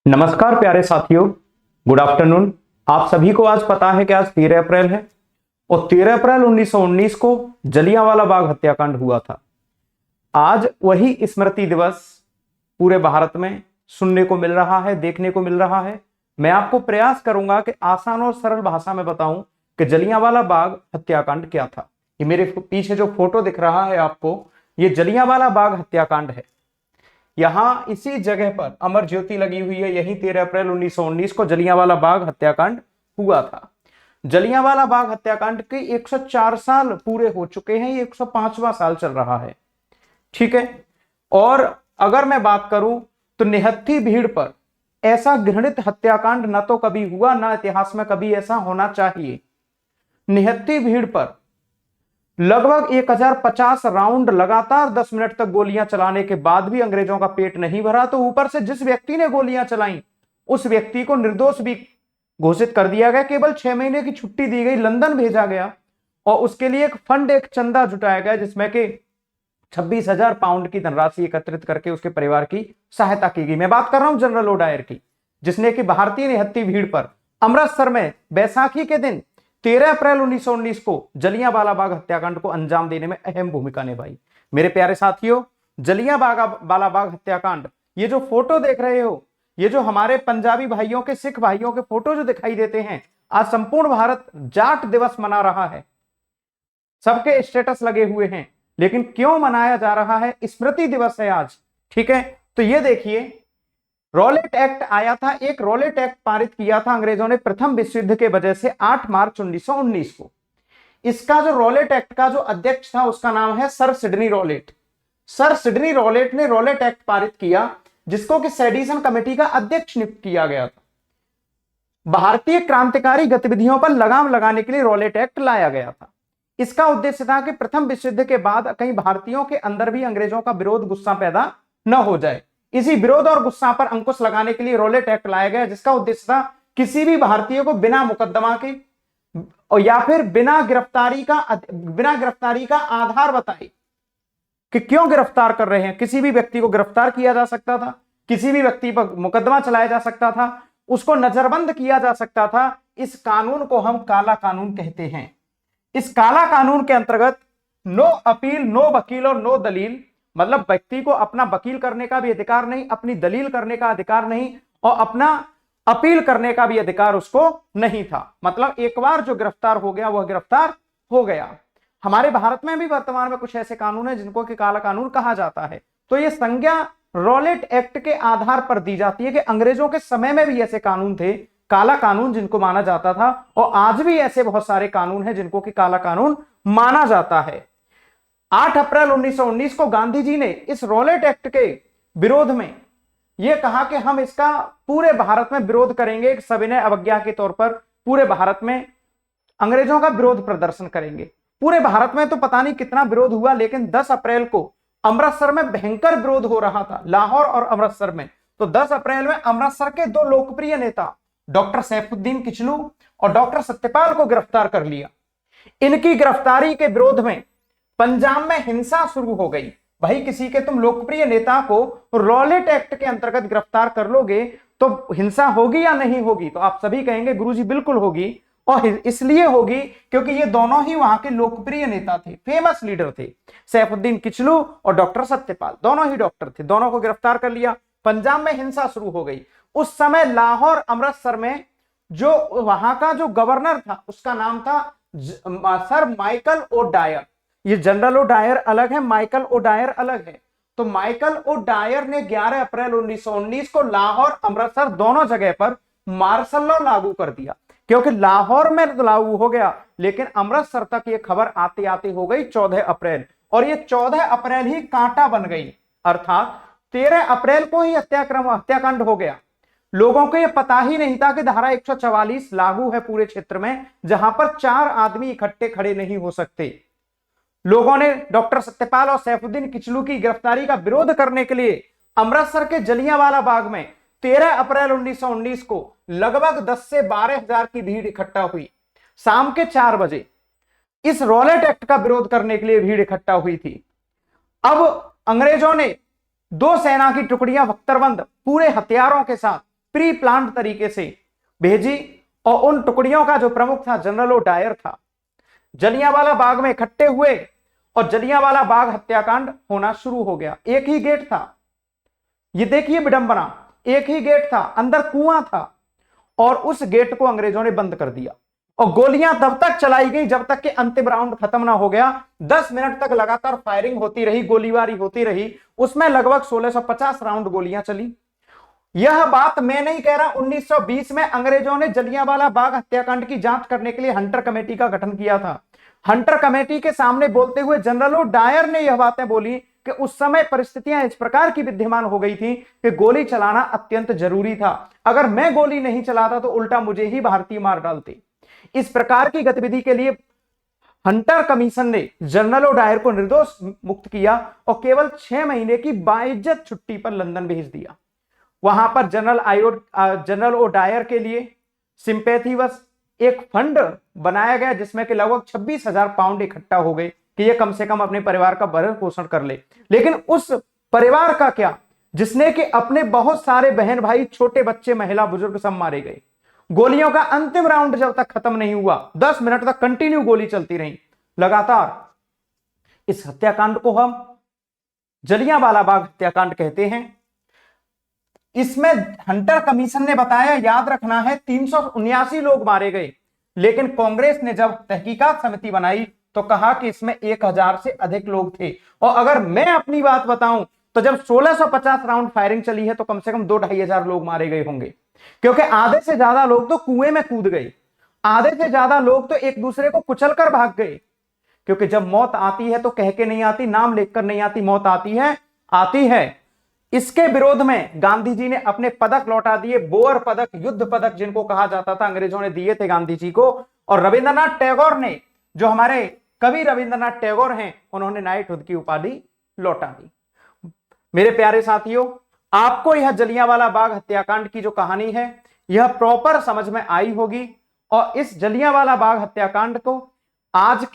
नमस्कार प्यारे साथियों, गुड आफ्टरनून। आप सभी को आज पता है कि आज 13 अप्रैल है और 13 अप्रैल 1919 को जलियांवाला बाग हत्याकांड हुआ था। आज वही स्मृति दिवस पूरे भारत में सुनने को मिल रहा है, देखने को मिल रहा है। मैं आपको प्रयास करूंगा कि आसान और सरल भाषा में बताऊं कि जलियांवाला बाग हत्याकांड क्या था। ये मेरे पीछे जो फोटो दिख रहा है आपको, ये जलियांवाला बाग हत्याकांड है। यहां इसी जगह पर अमर ज्योति लगी हुई है। यही 13 अप्रैल 1919 को जलियांवाला बाग हत्याकांड हुआ था। जलियांवाला बाग हत्याकांड के 104 साल पूरे हो चुके हैं। ये 105वां साल चल रहा है, ठीक है। और अगर मैं बात करूं तो निहत्थी भीड़ पर ऐसा घृणित हत्याकांड न तो कभी हुआ, ना इतिहास में कभी ऐसा होना चाहिए। निहत्थी भीड़ पर लगभग 1050 राउंड लगातार 10 मिनट तक गोलियां चलाने के बाद भी अंग्रेजों का पेट नहीं भरा, तो ऊपर से जिस व्यक्ति ने गोलियां चलाई उस व्यक्ति को निर्दोष भी घोषित कर दिया गया। केवल 6 महीने की छुट्टी दी गई, लंदन भेजा गया और उसके लिए एक फंड, एक चंदा जुटाया गया जिसमें कि 26,000 पाउंड की धनराशि एकत्रित करके उसके परिवार की सहायता की गई। मैं बात कर रहा हूं जनरल ओडायर की, जिसने कि भारतीय निहत्थी भीड़ पर अमृतसर में बैसाखी के दिन 13 अप्रैल 1919 को जलियांवाला बाग हत्याकांड को अंजाम देने में अहम भूमिका निभाई। मेरे प्यारे साथियों, जलियांवाला बाग हत्याकांड, ये जो फोटो देख रहे हो, ये जो हमारे पंजाबी भाइयों के, सिख भाइयों के फोटो जो दिखाई देते हैं, आज संपूर्ण भारत जाट दिवस मना रहा है। सबके स्टेटस लगे हुए हैं, लेकिन क्यों मनाया जा रहा है? स्मृति दिवस है आज, ठीक है। तो ये देखिए, रॉलेट एक्ट आया था, एक रॉलेट एक्ट पारित किया था अंग्रेजों ने प्रथम विश्व युद्ध के वजह से 8 मार्च 1919 को। इसका जो रॉलेट एक्ट का जो अध्यक्ष था उसका नाम है sir Sydney Rowlatt. Sir Sydney Rowlatt ने रॉलेट एक्ट पारित किया, जिसको कि सेडिशन कमेटी का अध्यक्ष नियुक्त किया गया था। भारतीय क्रांतिकारी गतिविधियों पर लगाम लगाने के लिए रॉलेट एक्ट लाया गया था। इसका उद्देश्य था कि प्रथम विश्व युद्ध के बाद कहीं भारतीयों के अंदर भी अंग्रेजों का विरोध, गुस्सा पैदा न हो जाए। इसी विरोध और गुस्सा पर अंकुश लगाने के लिए रॉलेट एक्ट लाया गया, जिसका उद्देश्य था किसी भी भारतीय को बिना मुकदमा के या फिर बिना गिरफ्तारी का आधार बताए कि क्यों गिरफ्तार कर रहे हैं, किसी भी व्यक्ति को गिरफ्तार किया जा सकता था, किसी भी व्यक्ति पर मुकदमा चलाया जा सकता था, उसको नजरबंद किया जा सकता था। इस कानून को हम काला कानून कहते हैं। इस काला कानून के अंतर्गत नो अपील, नो वकील और नो दलील, मतलब व्यक्ति को अपना वकील करने का भी अधिकार नहीं, अपनी दलील करने का अधिकार नहीं और अपना अपील करने का भी अधिकार उसको नहीं था। मतलब एक बार जो गिरफ्तार हो गया वह गिरफ्तार हो गया। हमारे भारत में भी वर्तमान में कुछ ऐसे कानून हैं जिनको कि काला कानून कहा जाता है। तो यह संज्ञा रॉलेट एक्ट के आधार पर दी जाती है कि अंग्रेजों के समय में भी ऐसे कानून थे, काला कानून जिनको माना जाता था, और आज भी ऐसे बहुत सारे कानून हैं जिनको कि काला कानून माना जाता है। 8 अप्रैल 1919 को गांधी जी ने इस रॉलेट एक्ट के विरोध में यह कहा कि हम इसका पूरे भारत में विरोध करेंगे, एक सविनय अवज्ञा के तौर पर पूरे भारत में अंग्रेजों का विरोध प्रदर्शन करेंगे। पूरे भारत में तो पता नहीं कितना विरोध हुआ, लेकिन 10 अप्रैल को अमृतसर में भयंकर विरोध हो रहा था, लाहौर और अमृतसर में। तो 10 अप्रैल में अमृतसर के 2 लोकप्रिय नेता डॉक्टर सैफुद्दीन किचलू और डॉक्टर सत्यपाल को गिरफ्तार कर लिया। इनकी गिरफ्तारी के विरोध में पंजाब में हिंसा शुरू हो गई। भाई, किसी के तुम लोकप्रिय नेता को रॉलेट एक्ट के अंतर्गत गिरफ्तार कर लोगे तो हिंसा होगी या नहीं होगी? तो आप सभी कहेंगे गुरुजी बिल्कुल होगी, और इसलिए होगी क्योंकि ये दोनों ही वहां के लोकप्रिय नेता थे, फेमस लीडर थे। सैफुद्दीन किचलू और डॉक्टर सत्यपाल दोनों ही डॉक्टर थे, दोनों को गिरफ्तार कर लिया। पंजाब में हिंसा शुरू हो गई। उस समय लाहौर, अमृतसर में जो वहां का जो गवर्नर था उसका नाम था सर माइकल ओडायर। ये जनरल ओडायर अलग है, माइकल ओडायर अलग है। तो माइकल ओडायर ने 11 अप्रैल 1919 को लाहौर, अमृतसर दोनों जगह पर मार्शल लॉ लागू कर दिया। क्योंकि लाहौर में लागू हो गया, लेकिन अमृतसर तक ये खबर आते आते हो गई 14 अप्रैल, और ये 14 अप्रैल ही कांटा बन गई। अर्थात 13 अप्रैल को ही हत्याकांड हो गया। लोगों को यह पता ही नहीं था कि धारा 144 लागू है पूरे क्षेत्र में, जहां पर 4 आदमी इकट्ठे खड़े नहीं हो सकते। लोगों ने डॉक्टर सत्यपाल और सैफुद्दीन किचलू की गिरफ्तारी का विरोध करने के लिए अमृतसर के जलियांवाला बाग में 13 अप्रैल 1919 को लगभग 10 से 12 हजार की भीड़ इकट्ठा हुई। शाम के 4 बजे इस रॉलेट एक्ट का विरोध करने के लिए भीड़ इकट्ठा हुई थी। अब अंग्रेजों ने 2 सेना की टुकड़ियां बख्तरबंद पूरे हथियारों के साथ प्री प्लान तरीके से भेजी और उन टुकड़ियों का जो प्रमुख था जनरल ओ डायर था, जलियांवाला बाग में इकट्ठे हुए और जलियांवाला बाग हत्याकांड होना शुरू हो गया। एक ही गेट था, ये देखिए विडंबना, एक ही गेट था, अंदर कुआं था और उस गेट को अंग्रेजों ने बंद कर दिया और गोलियां तब तक चलाई गई जब तक कि अंतिम राउंड खत्म ना हो गया। 10 मिनट तक लगातार फायरिंग होती रही, गोलीबारी होती रही, उसमें लगभग 1650 राउंड गोलियां चली। यह बात मैं नहीं कह रहा, 1920 में अंग्रेजों ने जलियांवाला बाग हत्याकांड की जांच करने के लिए हंटर कमेटी का गठन किया था। हंटर कमेटी के सामने बोलते हुए जनरल ओ डायर ने यह बातें बोली कि उस समय परिस्थितियां इस प्रकार की विद्यमान हो गई थी कि गोली चलाना अत्यंत जरूरी था। अगर मैं गोली नहीं चलाता तो उल्टा मुझे ही भारतीय मार डालते। इस प्रकार की गतिविधि के लिए हंटर कमीशन ने जनरल ओ डायर को निर्दोष मुक्त किया और केवल 6 महीने की बाइज्जत छुट्टी पर लंदन भेज दिया। वहां पर जनरल ओ डायर के लिए सिंपैथीवश एक फंड बनाया गया जिसमें कि लगभग 26,000 पाउंड इकट्ठा हो गए कि ये कम से कम अपने परिवार का भरण पोषण कर ले। लेकिन उस परिवार का क्या जिसने कि अपने बहुत सारे बहन भाई, छोटे बच्चे, महिला, बुजुर्ग सब मारे गए। गोलियों का अंतिम राउंड जब तक खत्म नहीं हुआ, 10 मिनट तक कंटिन्यू गोली चलती रही लगातार। इस हत्याकांड को हम जलियांवाला बाग हत्याकांड कहते हैं। इसमें हंटर कमीशन ने बताया, याद रखना है, 379 लोग मारे गए, लेकिन कांग्रेस ने जब तहकीकात समिति बनाई तो कहा कि इसमें 1000 से अधिक लोग थे। और अगर मैं अपनी बात बताऊं तो जब 1650 राउंड फायरिंग चली है तो कम से कम 2-2,500 लोग मारे गए होंगे, क्योंकि आधे से ज्यादा लोग तो कुएं में कूद गए, आधे से ज्यादा लोग तो एक दूसरे को कुचल कर भाग गए। क्योंकि जब मौत आती है तो कह के नहीं आती, नाम लेकर नहीं आती, मौत आती है। इसके विरोध में गांधी जी ने अपने पदक लौटा दिए, बोअर पदक, युद्ध पदक जिनको कहा जाता था, अंग्रेजों ने दिए थे गांधी जी को। और रविंद्रनाथ टैगोर ने, जो हमारे कवि रविंद्रनाथ टैगोर हैं, उन्होंने नाइटहुड की उपाधि लौटा दी। मेरे प्यारे साथियों, आपको यह जलियांवाला बाग हत्याकांड की जो कहानी है यह प्रॉपर समझ में आई होगी। और इस जलियांवाला बाग हत्याकांड को आज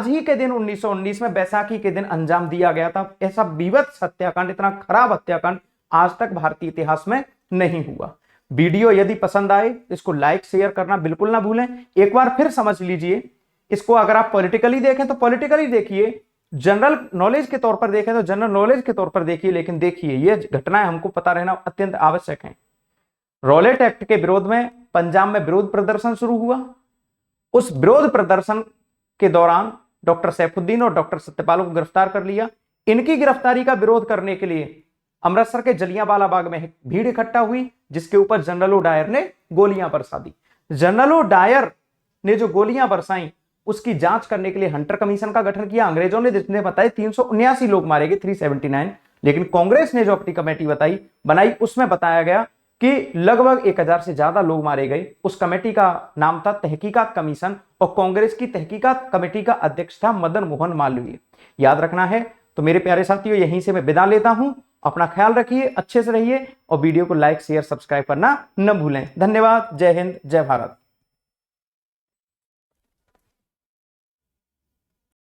ही के दिन 1919 में बैसाखी के दिन अंजाम दिया गया था। ऐसा बीभत्स हत्याकांड, इतना खराब हत्याकांड आज तक भारतीय इतिहास में नहीं हुआ। वीडियो यदि पसंद आए इसको लाइक शेयर करना बिल्कुल ना भूलें। एक बार फिर समझ लीजिए इसको। अगर आप पॉलिटिकली देखें तो पॉलिटिकली देखिए, जनरल नॉलेज के तौर पर देखें तो जनरल नॉलेज के तौर पर देखिए, लेकिन देखिए ये घटनाएं हमको पता रहना अत्यंत आवश्यक है। रॉलेट एक्ट के विरोध में पंजाब में विरोध प्रदर्शन शुरू हुआ। उस विरोध प्रदर्शन के दौरान डॉक्टर सैफुद्दीन और डॉक्टर सत्यपाल को गिरफ्तार कर लिया। इनकी गिरफ्तारी का विरोध करने के लिए अमृतसर के जलियांवाला बाग में भीड़ इकट्ठा हुई, जिसके ऊपर जनरल ओ डायर ने गोलियां बरसा दी। जनरल ओ डायर ने जो गोलियां बरसाई उसकी जांच करने के लिए हंटर कमीशन का गठन किया। अंग्रेजों ने जितने बताए 379 लोग मारे गए, 379, लेकिन कांग्रेस ने जो अपनी कमेटी बनाई उसमें बताया गया कि लगभग 1000 से ज्यादा लोग मारे गए। उस कमेटी का नाम था तहकीकात कमीशन और कांग्रेस की तहकीकात कमेटी का अध्यक्ष था मदन मोहन मालवीय। याद रखना है। तो मेरे प्यारे साथियों, यहीं से मैं विदा लेता हूं। अपना ख्याल रखिए, अच्छे से रहिए और वीडियो को लाइक शेयर सब्सक्राइब करना न भूलें। धन्यवाद। जय हिंद, जय भारत।